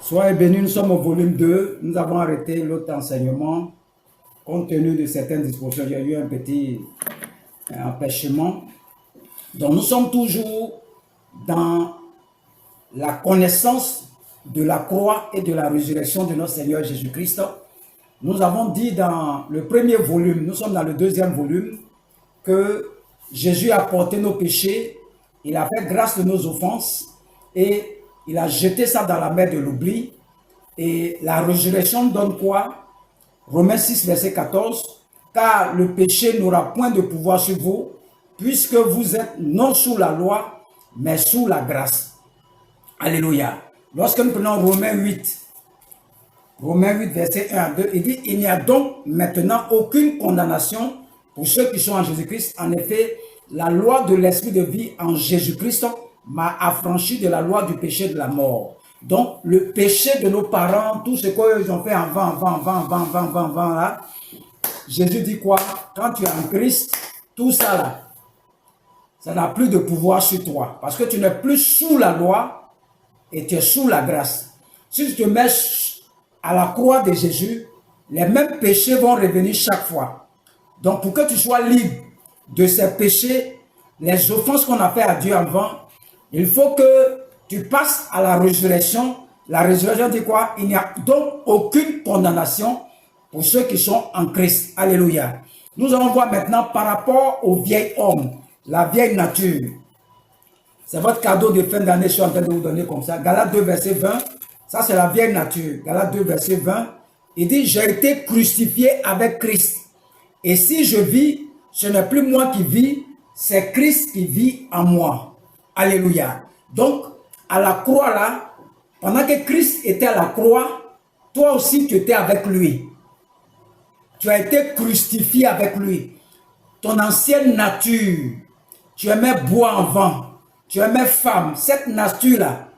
Soyez bénis, nous sommes au volume 2. Nous avons arrêté l'autre enseignement compte tenu de certaines dispositions. Il y a eu un petit empêchement. Donc nous sommes toujours dans la connaissance de la croix et de la résurrection de notre Seigneur Jésus-Christ. Nous avons dit dans le premier volume, nous sommes dans le deuxième volume, que Jésus a porté nos péchés, il a fait grâce de nos offenses et il a jeté ça dans la mer de l'oubli. Et la résurrection donne quoi? Romains 6, verset 14. Car le péché n'aura point de pouvoir sur vous, puisque vous êtes non sous la loi, mais sous la grâce. Alléluia. Lorsque nous prenons Romains 8, verset 1 à 2, il dit, il n'y a donc maintenant aucune condamnation pour ceux qui sont en Jésus-Christ. En effet, la loi de l'esprit de vie en Jésus-Christ m'a affranchi de la loi du péché de la mort. Donc, le péché de nos parents, tout ce qu'ils ont fait avant, là, Jésus dit quoi? Quand tu es en Christ, tout ça là, ça n'a plus de pouvoir sur toi. Parce que tu n'es plus sous la loi et tu es sous la grâce. Si tu te mets à la croix de Jésus, les mêmes péchés vont revenir chaque fois. Donc, pour que tu sois libre de ces péchés, les offenses qu'on a fait à Dieu avant, il faut que tu passes à la résurrection. La résurrection dit quoi? Il n'y a donc aucune condamnation pour ceux qui sont en Christ. Alléluia. Nous allons voir maintenant par rapport au vieil homme, la vieille nature. C'est votre cadeau de fin d'année, je suis en train de vous donner comme ça. Galates 2, verset 20. Ça, c'est la vieille nature. Galates 2, verset 20. Il dit, j'ai été crucifié avec Christ. Et si je vis, ce n'est plus moi qui vis, c'est Christ qui vit en moi. Alléluia. Donc, à la croix là, pendant que Christ était à la croix, toi aussi tu étais avec lui. Tu as été crucifié avec lui. Ton ancienne nature, tu aimais boire avant, tu aimais femme, cette nature là,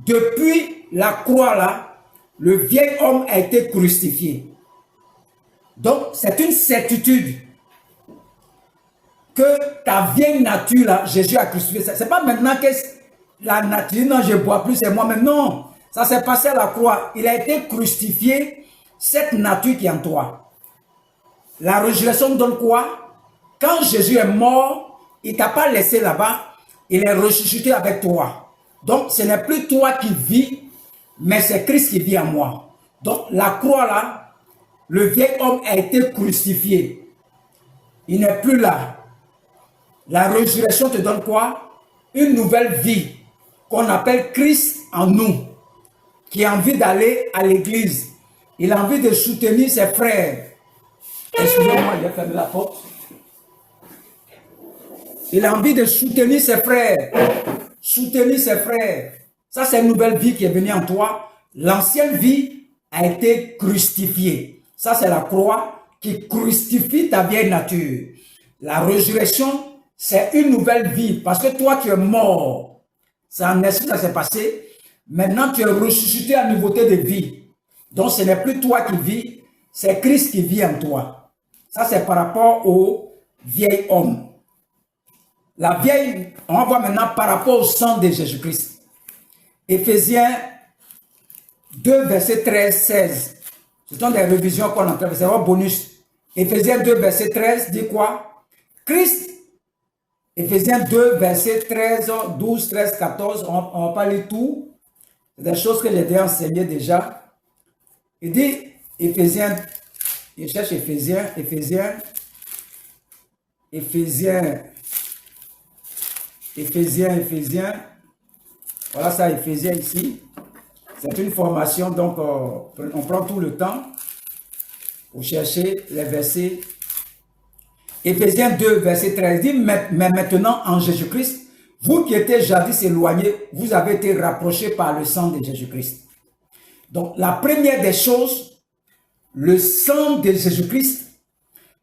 depuis la croix là, le vieil homme a été crucifié. Donc, c'est une certitude que ta vieille nature là, Jésus a crucifié. Ce n'est pas maintenant que la nature, non, je ne bois plus, c'est moi-même. Non, ça s'est passé à la croix. Il a été crucifié, cette nature qui est en toi. La résurrection donne quoi? Quand Jésus est mort, il ne t'a pas laissé là-bas, il est ressuscité avec toi. Donc, ce n'est plus toi qui vis, mais c'est Christ qui vit en moi. Donc, la croix là, le vieil homme a été crucifié. Il n'est plus là. La résurrection te donne quoi? Une nouvelle vie qu'on appelle Christ en nous, qui a envie d'aller à l'église. Il a envie de soutenir ses frères. Excusez-moi, j'ai fermé la porte. Il a envie de soutenir ses frères. Soutenir ses frères. Ça, c'est une nouvelle vie qui est venue en toi. L'ancienne vie a été crucifiée. Ça, c'est la croix qui crucifie ta vieille nature. La résurrection, c'est une nouvelle vie. Parce que toi, tu es mort. C'est en esprit que ça s'est passé. Maintenant, tu es ressuscité à nouveauté de vie. Donc, ce n'est plus toi qui vis, c'est Christ qui vit en toi. Ça, c'est par rapport au vieil homme. La vieille, on va voir maintenant par rapport au sang de Jésus-Christ. Éphésiens 2, verset 13, 16. Ce sont des révisions qu'on entend, c'est un bonus. Éphésiens 2, verset 13 dit quoi? Christ, Éphésiens 2, verset 13, 12, 13, 14, on ne va pas lire tout. C'est des choses que j'ai déjà enseignées déjà. Il dit, Éphésiens, il cherche Éphésiens, voilà ça, Éphésiens ici. C'est une formation, donc on prend tout le temps pour chercher les versets. Éphésiens 2, verset 13 dit, mais maintenant en Jésus-Christ, vous qui étiez jadis éloignés, vous avez été rapprochés par le sang de Jésus-Christ. Donc la première des choses, le sang de Jésus-Christ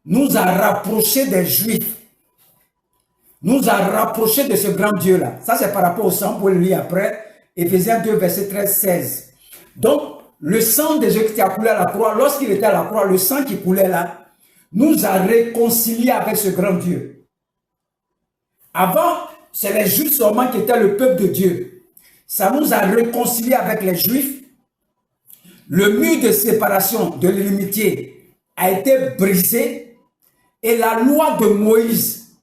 nous a rapprochés des Juifs, nous a rapprochés de ce grand Dieu-là. Ça, c'est par rapport au sang, pour le lire après, Éphésiens 2, verset 13, 16. Donc, le sang de Jésus qui a coulé à la croix, lorsqu'il était à la croix, le sang qui coulait là, nous a réconciliés avec ce grand Dieu. Avant, c'est les Juifs seulement qui étaient le peuple de Dieu. Ça nous a réconciliés avec les Juifs Le mur de séparation de l'inimitié a été brisé et la loi de Moïse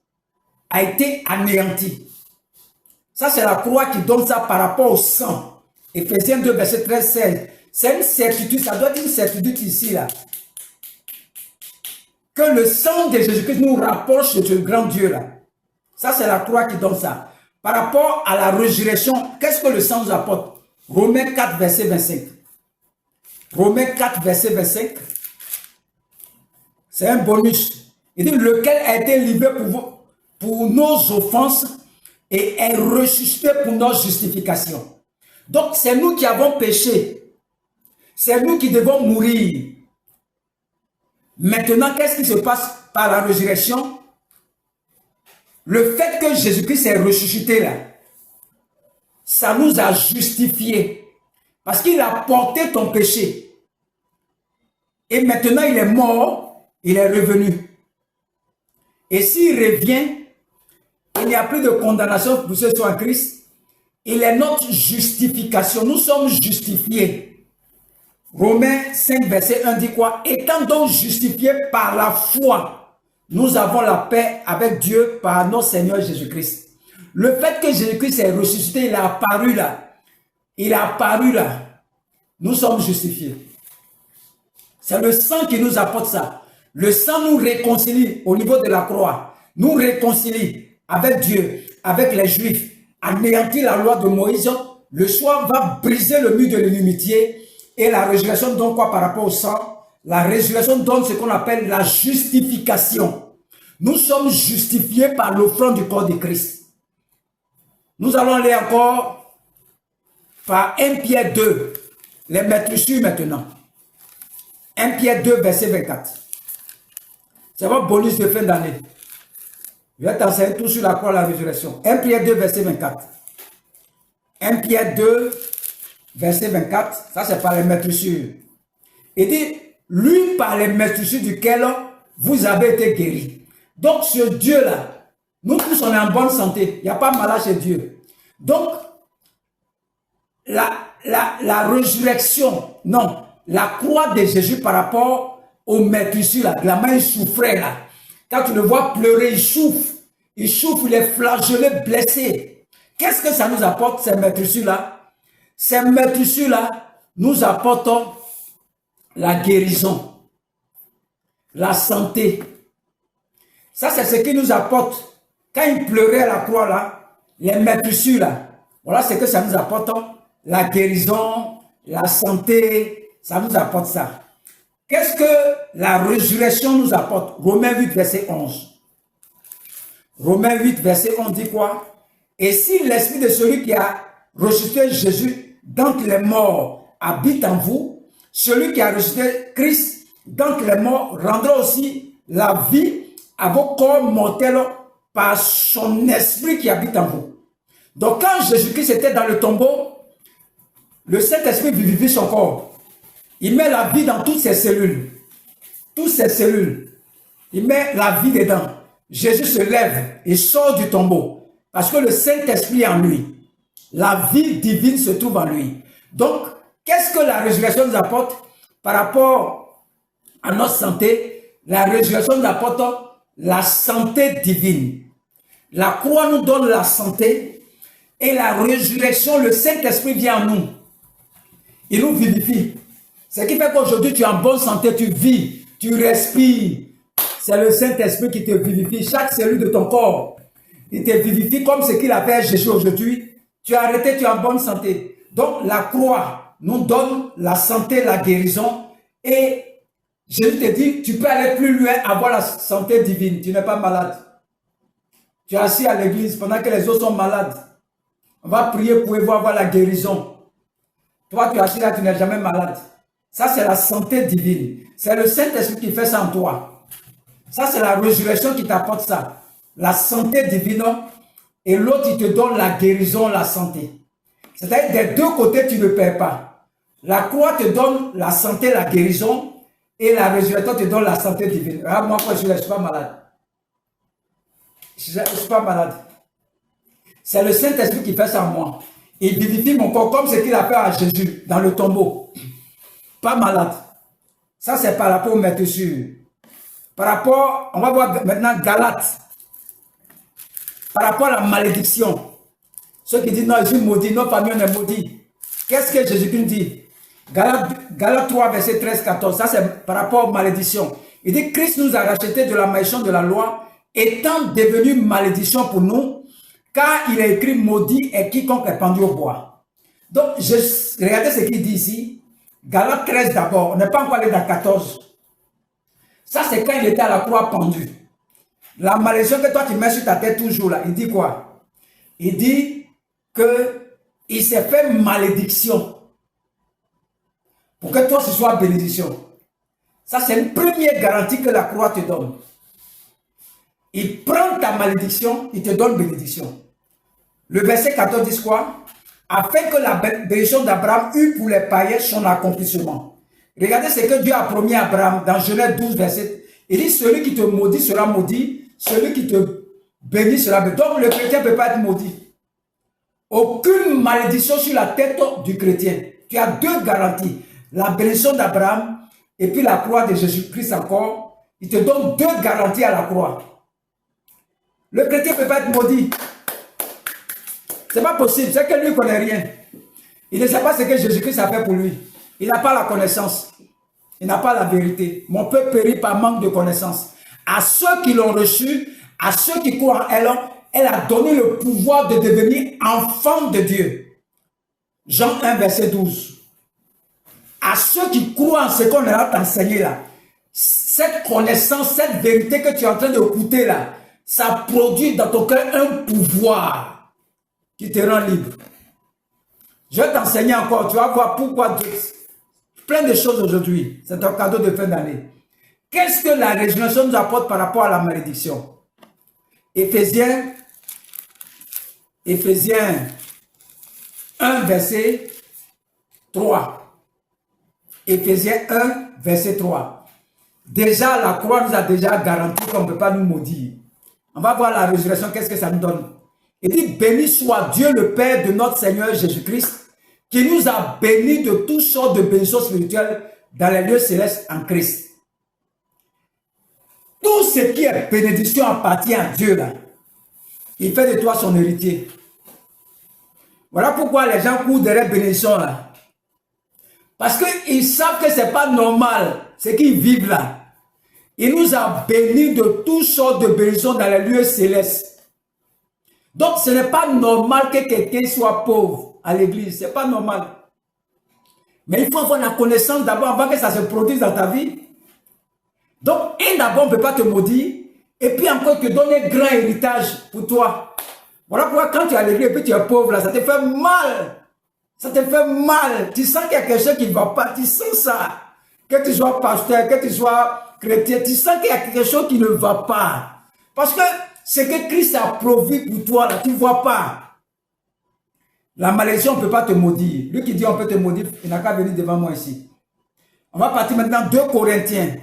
a été anéantie. Ça, c'est la croix qui donne ça par rapport au sang. Éphésiens 2, verset 13-16. C'est une certitude, ça doit être une certitude ici, là. Que le sang de Jésus-Christ nous rapproche de ce grand Dieu, là. Ça, c'est la croix qui donne ça. Par rapport à la résurrection, qu'est-ce que le sang nous apporte? Romains 4, verset 25. Romains 4, verset 25. C'est un bonus. Il dit, lequel a été livré pour nos offenses et est ressuscité pour notre justification. Donc, c'est nous qui avons péché. C'est nous qui devons mourir. Maintenant, qu'est-ce qui se passe par la résurrection? Le fait que Jésus-Christ est ressuscité là, ça nous a justifiés. Parce qu'il a porté ton péché. Et maintenant, il est mort, il est revenu. Et s'il revient, il n'y a plus de condamnation pour ceux qui sont en Christ. Il est notre justification. Nous sommes justifiés. Romains 5, verset 1 dit quoi? Étant donc justifiés par la foi, nous avons la paix avec Dieu par notre Seigneur Jésus-Christ. Le fait que Jésus-Christ est ressuscité, il est apparu là. Il est apparu là. Nous sommes justifiés. C'est le sang qui nous apporte ça. Le sang nous réconcilie au niveau de la croix. Nous réconcilie avec Dieu, avec les Juifs. Anéantir la loi de Moïse. Le soir va briser le mur de l'inimitié. Et la résurrection donne quoi par rapport au sang? La résurrection donne ce qu'on appelle la justification. Nous sommes justifiés par l'offrande du corps de Christ. Nous allons aller encore par 1 Pierre 2, les maîtresses maintenant. 1 Pierre 2, verset 24. C'est votre bonus de fin d'année. Je vais t'enseigner tout sur la croix de la résurrection. 1 Pierre 2, verset 24. 1 Pierre 2, verset 24. Ça, c'est par les maîtressures. Il dit, lui par les maîtressures duquel vous avez été guéris. Donc, ce Dieu-là, nous tous, on est en bonne santé. Il n'y a pas de malade chez Dieu. Donc, la résurrection, non, la croix de Jésus par rapport au maîtressures, là, la main, il souffrait, là. Quand tu le vois pleurer, il souffre, il est flagellé, blessé. Qu'est-ce que ça nous apporte, ces maîtressures-là? Ces maîtressures-là nous apportent la guérison, la santé. Ça, c'est ce qui nous apporte. Quand il pleurait à la croix, là, les maîtressures, là, voilà ce que ça nous apporte. La guérison, la santé, ça nous apporte ça. Qu'est-ce que la résurrection nous apporte? Romains 8, verset 11. Romains 8, verset 11 dit quoi? Et si l'esprit de celui qui a ressuscité Jésus d'entre les morts habite en vous, celui qui a ressuscité Christ d'entre les morts rendra aussi la vie à vos corps mortels par son esprit qui habite en vous. Donc quand Jésus-Christ était dans le tombeau, le Saint-Esprit vivifie son corps. Il met la vie dans toutes ses cellules. Toutes ses cellules. Il met la vie dedans. Jésus se lève et sort du tombeau. Parce que le Saint-Esprit est en lui. La vie divine se trouve en lui. Donc, qu'est-ce que la résurrection nous apporte par rapport à notre santé? La résurrection nous apporte la santé divine. La croix nous donne la santé et la résurrection, le Saint-Esprit vient en nous. Il nous vivifie. Ce qui fait qu'aujourd'hui, tu es en bonne santé, tu vis, tu respires. C'est le Saint-Esprit qui te vivifie. Chaque cellule de ton corps, il te vivifie comme ce qu'il a fait Jésus aujourd'hui. Tu as arrêté, tu es en bonne santé. Donc, la croix nous donne la santé, la guérison. Et Jésus te dit, tu peux aller plus loin, avoir la santé divine. Tu n'es pas malade. Tu es assis à l'église pendant que les autres sont malades. On va prier pour avoir la guérison. Toi, tu es assis là, tu n'es jamais malade. Ça, c'est la santé divine. C'est le Saint-Esprit qui fait ça en toi. Ça, c'est la résurrection qui t'apporte ça. La santé divine. Et l'autre, il te donne la guérison, la santé. C'est-à-dire, des deux côtés, tu ne perds pas. La croix te donne la santé, la guérison. Et la résurrection te donne la santé divine. Ah, moi, je ne suis pas malade. Je ne suis pas malade. C'est le Saint-Esprit qui fait ça en moi. Il vivifie mon corps comme ce qu'il a fait à Jésus dans le tombeau. pas malade. Ça, c'est par rapport au maître sûr. Par rapport, on va voir maintenant Galates. Par rapport à la malédiction. Ceux qui disent non, je suis maudit, notre famille on est maudit. Qu'est-ce que Jésus-Christ dit? Galates 3, verset 13-14. Ça, c'est par rapport aux malédictions. Il dit, Christ nous a rachetés de la malédiction de la loi, étant devenu malédiction pour nous, car il est écrit, maudit est quiconque est pendu au bois. Donc, regardez ce qu'il dit ici. Galates 13 d'abord, on n'est pas encore allé dans 14. Ça, c'est quand il était à la croix pendu. La malédiction que toi tu mets sur ta tête toujours là, il dit quoi? Il dit qu'il s'est fait malédiction pour que toi ce soit bénédiction. Ça, c'est une première garantie que la croix te donne. Il prend ta malédiction, il te donne bénédiction. Le verset 14 dit quoi? Afin que la bénédiction d'Abraham eût pour les païens son accomplissement. Regardez ce que Dieu a promis à Abraham dans Genèse 12, verset. Il dit, celui qui te maudit sera maudit, celui qui te bénit sera béni. Donc le chrétien ne peut pas être maudit. Aucune malédiction sur la tête du chrétien. Tu as deux garanties. La bénédiction d'Abraham et puis la croix de Jésus-Christ encore. Il te donne deux garanties à la croix. Le chrétien ne peut pas être maudit. Ce n'est pas possible. C'est que lui ne connaît rien. Il ne sait pas ce que Jésus-Christ a fait pour lui. Il n'a pas la connaissance. Il n'a pas la vérité. Mon peuple périt par manque de connaissance. À ceux qui l'ont reçu, à ceux qui croient en elle, elle a donné le pouvoir de devenir enfant de Dieu. Jean 1, verset 12. À ceux qui croient en ce qu'on a t'enseigné là, cette connaissance, cette vérité que tu es en train d'écouter là, ça produit dans ton cœur un pouvoir qui te rend libre. Je vais t'enseigner encore, tu vas voir pourquoi Dieu. Plein de choses aujourd'hui. C'est un cadeau de fin d'année. Qu'est-ce que la régénération nous apporte par rapport à la malédiction? Éphésiens 1, verset 3. Éphésiens 1, verset 3. Déjà, la croix nous a déjà garanti qu'on ne peut pas nous maudire. On va voir la résurrection, qu'est-ce que ça nous donne? Il dit, béni soit Dieu le Père de notre Seigneur Jésus-Christ, qui nous a bénis de toutes sortes de bénédictions spirituelles dans les lieux célestes en Christ. Tout ce qui est bénédiction appartient à Dieu là. Il fait de toi son héritier. Voilà pourquoi les gens courent derrière bénédiction là. Parce qu'ils savent que ce n'est pas normal ce qu'ils vivent là. Il nous a bénis de toutes sortes de bénédictions dans les lieux célestes. Donc ce n'est pas normal que quelqu'un soit pauvre à l'église. Ce n'est pas normal. Mais il faut avoir la connaissance d'abord avant que ça se produise dans ta vie. Donc, et d'abord, on ne peut pas te maudire. Et puis encore te donner un grand héritage pour toi. Voilà pourquoi quand tu es à l'église et puis tu es pauvre, là, ça te fait mal. Ça te fait mal. Tu sens qu'il y a quelque chose qui ne va pas. Tu sens ça. Que tu sois pasteur, que tu sois chrétien, tu sens qu'il y a quelque chose qui ne va pas. Parce que ce que Christ a provu pour toi, là, tu ne vois pas. La malédiction, on ne peut pas te maudire. Lui qui dit on peut te maudire, il n'a qu'à venir devant moi ici. On va partir maintenant 2 Corinthiens.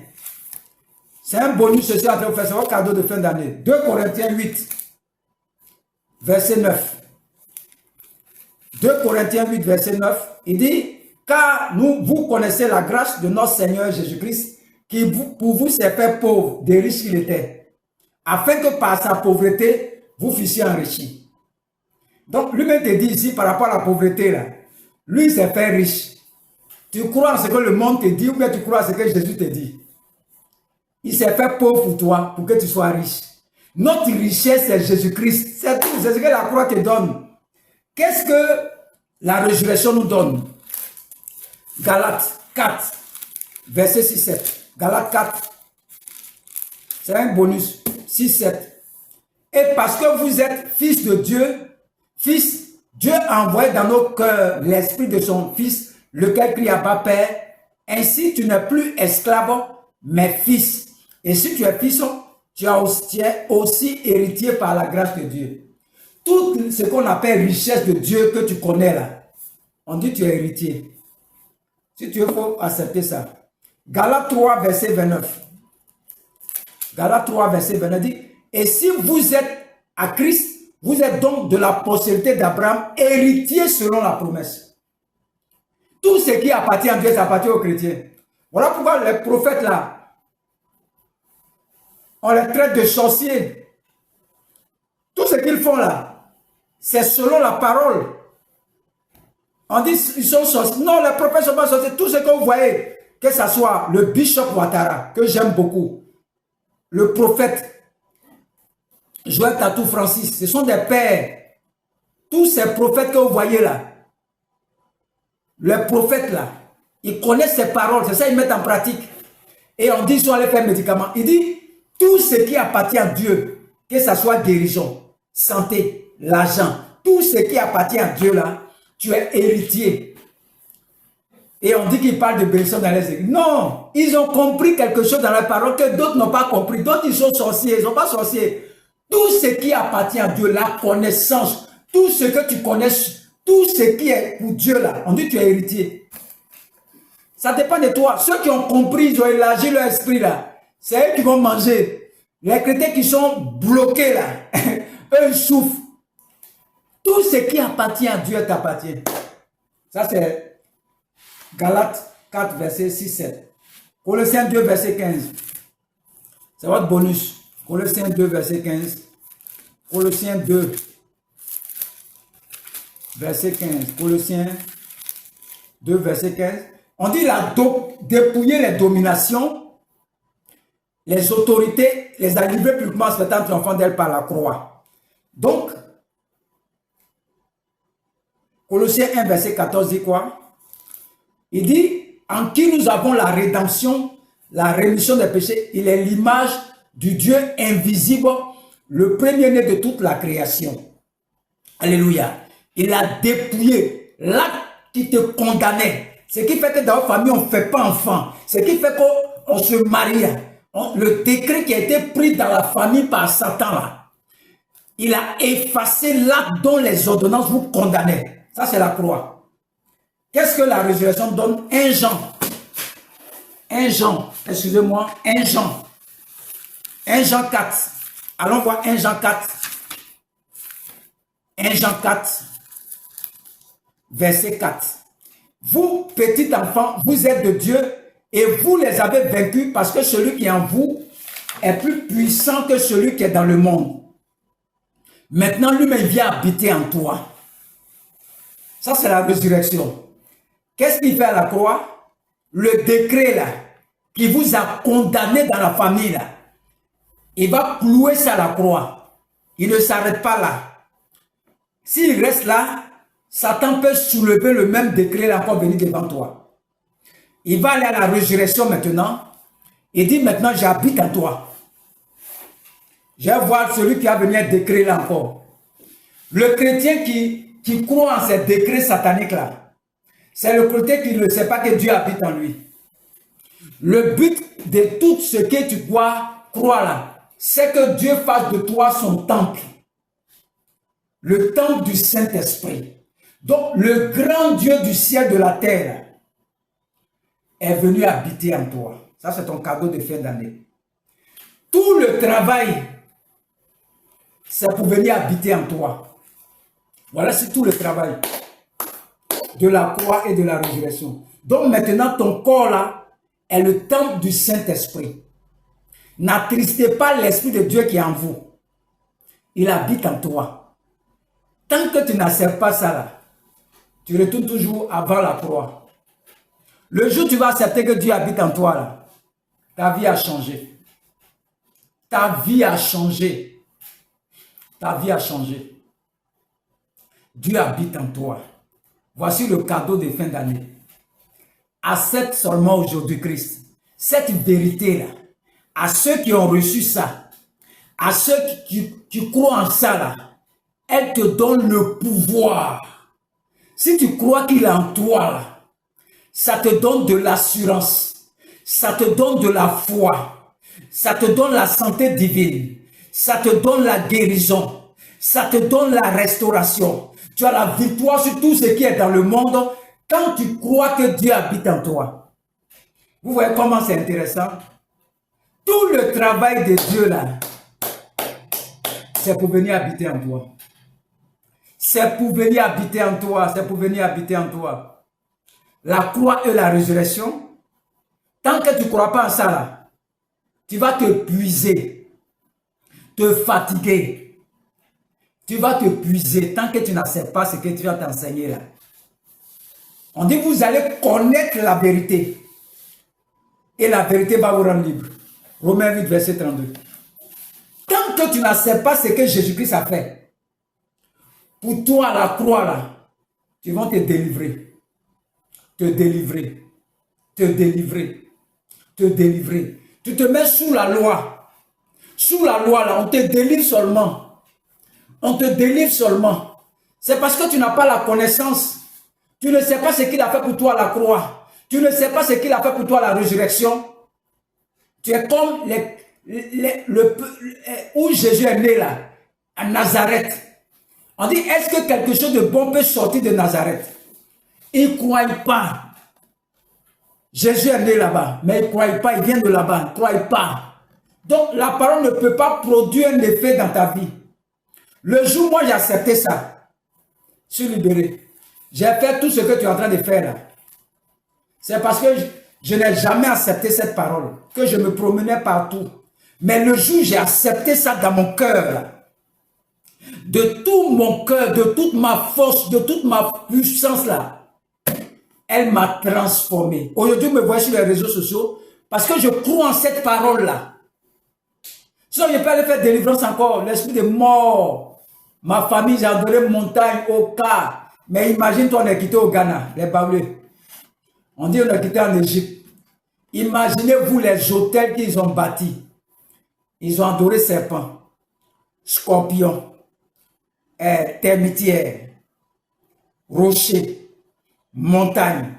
C'est un bonus ceci en train de faire, c'est un cadeau de fin d'année. 2 Corinthiens 8, verset 9. 2 Corinthiens 8, verset 9, il dit, car vous connaissez la grâce de notre Seigneur Jésus-Christ, qui pour vous s'est fait pauvre, des riches qu'il était, afin que par sa pauvreté, vous fussiez enrichis. Donc, lui-même te dit ici, par rapport à la pauvreté, là, lui, il s'est fait riche. Tu crois en ce que le monde te dit ou bien tu crois en ce que Jésus te dit? Il s'est fait pauvre pour toi, pour que tu sois riche. Notre richesse, c'est Jésus-Christ. C'est tout, c'est ce que la croix te donne. Qu'est-ce que la résurrection nous donne? Galates 4, verset 6-7. Galates 4, c'est un bonus. 6-7. Et parce que vous êtes fils de Dieu, Dieu a envoyé dans nos cœurs l'esprit de son Fils, lequel crie à Abba Père. Ainsi, tu n'es plus esclave, mais fils. Et si tu es fils, tu es aussi héritier par la grâce de Dieu. Tout ce qu'on appelle richesse de Dieu que tu connais là, on dit tu es héritier. Si tu veux, il faut accepter ça. Galates 3, verset 29. Galates 3, verset 29 dit, et si vous êtes à Christ, vous êtes donc de la postérité d'Abraham, héritier selon la promesse. Tout ce qui appartient à Dieu, ça appartient aux chrétiens. Voilà pourquoi les prophètes là, on les traite de sorciers. Tout ce qu'ils font là, c'est selon la parole. On dit ils sont sorciers. Non, les prophètes ne sont pas sorciers. Tout ce que vous voyez, que ce soit le bishop Ouattara, que j'aime beaucoup, le prophète Joël Tatou Francis, ce sont des pères. Tous ces prophètes que vous voyez là, les prophètes là, ils connaissent ces paroles, c'est ça ils mettent en pratique. Et on dit ils sont allés faire médicaments. Il dit, tout ce qui appartient à Dieu, que ce soit guérison, santé, l'argent, tout ce qui appartient à Dieu là, tu es héritier. Et on dit qu'ils parlent de bénédiction dans les églises. Non, ils ont compris quelque chose dans la parole que d'autres n'ont pas compris. D'autres, ils sont sorciers, ils ne sont pas sorciers. Tout ce qui appartient à Dieu, la connaissance, tout ce que tu connais, tout ce qui est pour Dieu là, on dit que tu es héritier. Ça dépend de toi. Ceux qui ont compris, ils ont élargi leur esprit là, c'est eux qui vont manger. Les chrétiens qui sont bloqués là, eux ils souffrent. Tout ce qui appartient à Dieu t'appartient. Ça c'est Galates 4, verset 6-7. Colossiens 2, verset 15. C'est votre bonus. Colossiens 2, verset 15. Colossiens 2, verset 15. Colossiens 2, verset 15. On dit là, dépouiller les dominations, les autorités, les a livrés publiquement en se enfants d'elle par la croix. Donc, Colossiens 1, verset 14 dit quoi? Il dit, en qui nous avons la rédemption, la rémission des péchés. Il est l'image du Dieu invisible, le premier-né de toute la création. Alléluia. Il a dépouillé l'acte qui te condamnait. Ce qui fait que dans la famille, on ne fait pas enfant. Ce qui fait qu'on se marie. Le décret qui a été pris dans la famille par Satan, là, il a effacé l'acte dont les ordonnances vous condamnaient. Ça, c'est la croix. Qu'est-ce que la résurrection donne? 1 Jean, excusez-moi, 1 Jean 4. Allons voir 1 Jean 4. 1 Jean 4, verset 4. Vous, petits enfants, vous êtes de Dieu et vous les avez vaincus parce que celui qui est en vous est plus puissant que celui qui est dans le monde. Maintenant, lui-même vient habiter en toi. Ça, c'est la résurrection. Qu'est-ce qu'il fait à la croix? Le décret là, qui vous a condamné dans la famille là, il va clouer ça à la croix. Il ne s'arrête pas là. S'il reste là, Satan peut soulever le même décret là encore venir devant toi. Il va aller à la résurrection maintenant. Il dit maintenant j'habite en toi. Je vais voir celui qui va venir décret là encore. Le chrétien qui croit en ces décrets sataniques là, c'est le chrétien qui ne sait pas que Dieu habite en lui. Le but de tout ce que tu crois là, c'est que Dieu fasse de toi son temple. Le temple du Saint-Esprit. Donc, le grand Dieu du ciel et de la terre est venu habiter en toi. Ça, c'est ton cadeau de fin d'année. Tout le travail, c'est pour venir habiter en toi. Voilà, c'est tout le travail de la croix et de la résurrection. Donc, maintenant, ton corps là est le temple du Saint-Esprit. N'attristez pas l'Esprit de Dieu qui est en vous. Il habite en toi. Tant que tu n'acceptes pas ça là, tu retournes toujours avant la croix. Le jour où tu vas accepter que Dieu habite en toi là, ta vie a changé. Ta vie a changé. Ta vie a changé. Dieu habite en toi. Voici le cadeau de fin d'année. Accepte seulement aujourd'hui Christ. Cette vérité-là, à ceux qui ont reçu ça, à ceux qui croient en ça, là, elle te donne le pouvoir. Si tu crois qu'il est en toi, là, ça te donne de l'assurance, ça te donne de la foi, ça te donne la santé divine, ça te donne la guérison, ça te donne la restauration. Tu as la victoire sur tout ce qui est dans le monde quand tu crois que Dieu habite en toi. Vous voyez comment c'est intéressant? Tout le travail de Dieu là, c'est pour venir habiter en toi. C'est pour venir habiter en toi, c'est pour venir habiter en toi. la croix et la résurrection, tant que tu ne crois pas en ça, là, tu vas te puiser, te fatiguer. Tu vas te puiser tant que tu n'acceptes pas ce que tu vas t'enseigner là. On dit vous allez connaître la vérité. Et la vérité va vous rendre libre. Romains 8, verset 32. Tant que tu n'acceptes pas ce que Jésus-Christ a fait, pour toi, la croix là, tu vas te délivrer. Te délivrer. Te délivrer. Te délivrer. Tu te mets sous la loi. Sous la loi là, on te délivre seulement. On te délivre seulement. C'est parce que tu n'as pas la connaissance. Tu ne sais pas ce qu'il a fait pour toi à la croix. Tu ne sais pas ce qu'il a fait pour toi à la résurrection. Tu es comme où Jésus est né là, à Nazareth. On dit, est-ce que quelque chose de bon peut sortir de Nazareth? Ils ne croient pas. Jésus est né là-bas, mais ils ne croient pas, il vient de là-bas, ils ne croient pas. Donc la parole ne peut pas produire un effet dans ta vie. Le jour où moi j'ai accepté ça, je suis libéré. J'ai fait tout ce que tu es en train de faire là. C'est parce que je n'ai jamais accepté cette parole, que je me promenais partout. Mais le jour où j'ai accepté ça dans mon cœur, là, de tout mon cœur, de toute ma force, de toute ma puissance là, elle m'a transformé. Aujourd'hui, vous me voyez sur les réseaux sociaux parce que je crois en cette parole là. Sinon, je peux aller faire délivrance encore, l'esprit de mort. Ma famille, j'ai adoré montagne, au cas. Mais imagine-toi, on est quitté au Ghana, les Baoulés. On dit on est quitté en Égypte. Imaginez-vous les hôtels qu'ils ont bâtis. Ils ont adoré serpents, scorpions, termitières, rochers, montagnes,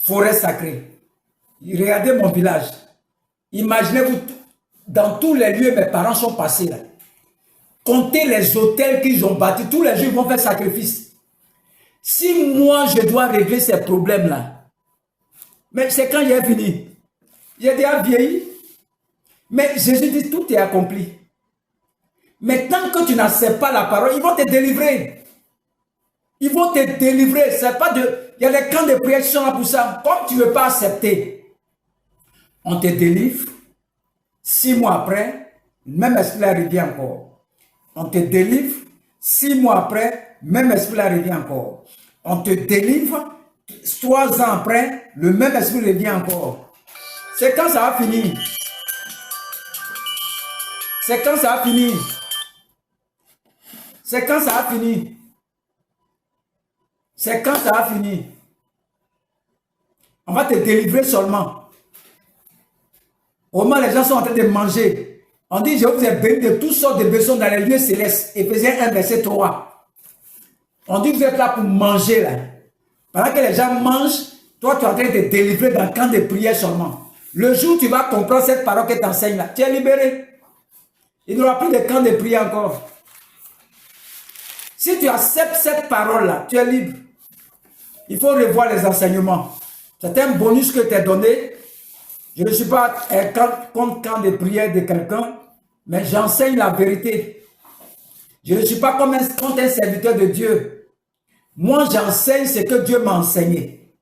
forêts sacrées. Regardez mon village. Imaginez-vous, dans tous les lieux, mes parents sont passés là. Comptez les hôtels qu'ils ont bâtis. Tous les jours, ils vont faire sacrifice. Si moi, je dois régler ces problèmes-là, mais c'est quand j'ai fini. J'ai déjà vieilli. Mais Jésus dit, tout est accompli. Mais tant que tu n'acceptes pas la parole, ils vont te délivrer. Ils vont te délivrer. C'est pas de... Il y a des camps de prière qui sont là pour ça. Comme tu ne veux pas accepter, on te délivre. 6 mois après, même esprit revient encore. On te délivre. 6 mois après, même esprit revient encore. On te délivre. 3 ans après, le même esprit revient encore. C'est quand ça va finir. C'est quand ça va finir. C'est quand ça va finir. C'est quand ça va finir. On va te délivrer seulement. Au moment les gens sont en train de manger. On dit, je vous ai béni de toutes sortes de besoins dans les lieux célestes. Éphésiens 1, verset 3. On dit, vous êtes là pour manger là. Pendant que les gens mangent, toi, tu es en train de te délivrer dans le camp de prière seulement. Le jour où tu vas comprendre cette parole que tu enseignes là, tu es libéré. Il n'y aura plus de camp de prière encore. Si tu acceptes cette parole-là, tu es libre. Il faut revoir les enseignements. C'est un bonus que tu as donné. Je ne suis pas contre camp de prière de quelqu'un, mais j'enseigne la vérité. Je ne suis pas contre un serviteur de Dieu. Moi, j'enseigne ce que Dieu m'a enseigné.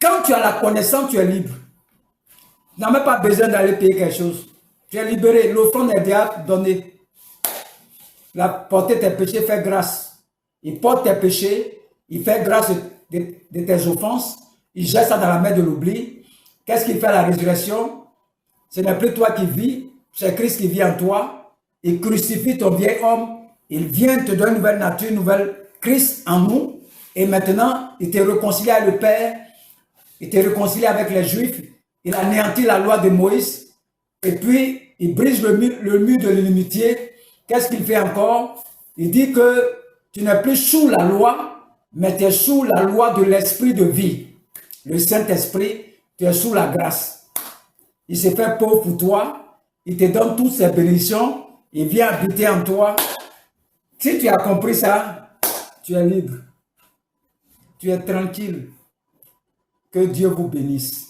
Quand tu as la connaissance, tu es libre. Tu n'as même pas besoin d'aller payer quelque chose. Tu es libéré. L'offrande est déjà donnée. La porter tes péchés fait grâce. Il porte tes péchés, il fait grâce de tes offenses, il jette ça dans la mer de l'oubli. Qu'est-ce qu'il fait à la résurrection? Ce n'est plus toi qui vis, c'est Christ qui vit en toi. Il crucifie ton vieil homme, il vient te donner une nouvelle nature, une nouvelle Christ en nous. Et maintenant, il te réconcilie avec le Père, il te réconcilie avec les Juifs, il anéantit la loi de Moïse, et puis il brise le mur de l'inimitié. Qu'est-ce qu'il fait encore? Il dit que tu n'es plus sous la loi, mais tu es sous la loi de l'esprit de vie. Le Saint-Esprit, tu es sous la grâce. Il se fait pauvre pour toi, il te donne toutes ses bénédictions, il vient habiter en toi. Si tu as compris ça, tu es libre. Tu es tranquille. Que Dieu vous bénisse.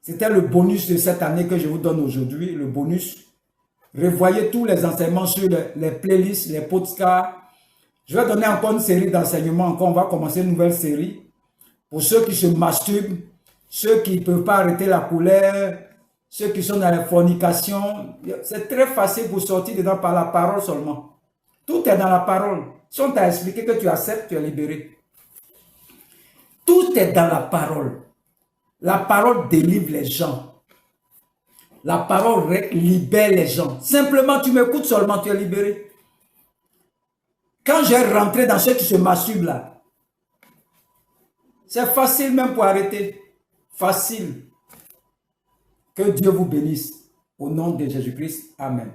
C'était le bonus de cette année que je vous donne aujourd'hui, le bonus. Revoyez tous les enseignements sur les playlists, les podcasts. Je vais donner encore une série d'enseignements. Encore, on va commencer une nouvelle série. Pour ceux qui se masturbent, ceux qui ne peuvent pas arrêter la colère, ceux qui sont dans la fornication, c'est très facile pour sortir dedans par la parole seulement. Tout est dans la parole. Si on t'a expliqué que tu acceptes, tu es libéré. Tout est dans la parole. La parole délivre les gens. La parole libère les gens. Simplement, tu m'écoutes seulement, tu es libéré. Quand j'ai rentré dans ceux qui se masturbent là, c'est facile même pour arrêter. Facile. Que Dieu vous bénisse. Au nom de Jésus-Christ. Amen.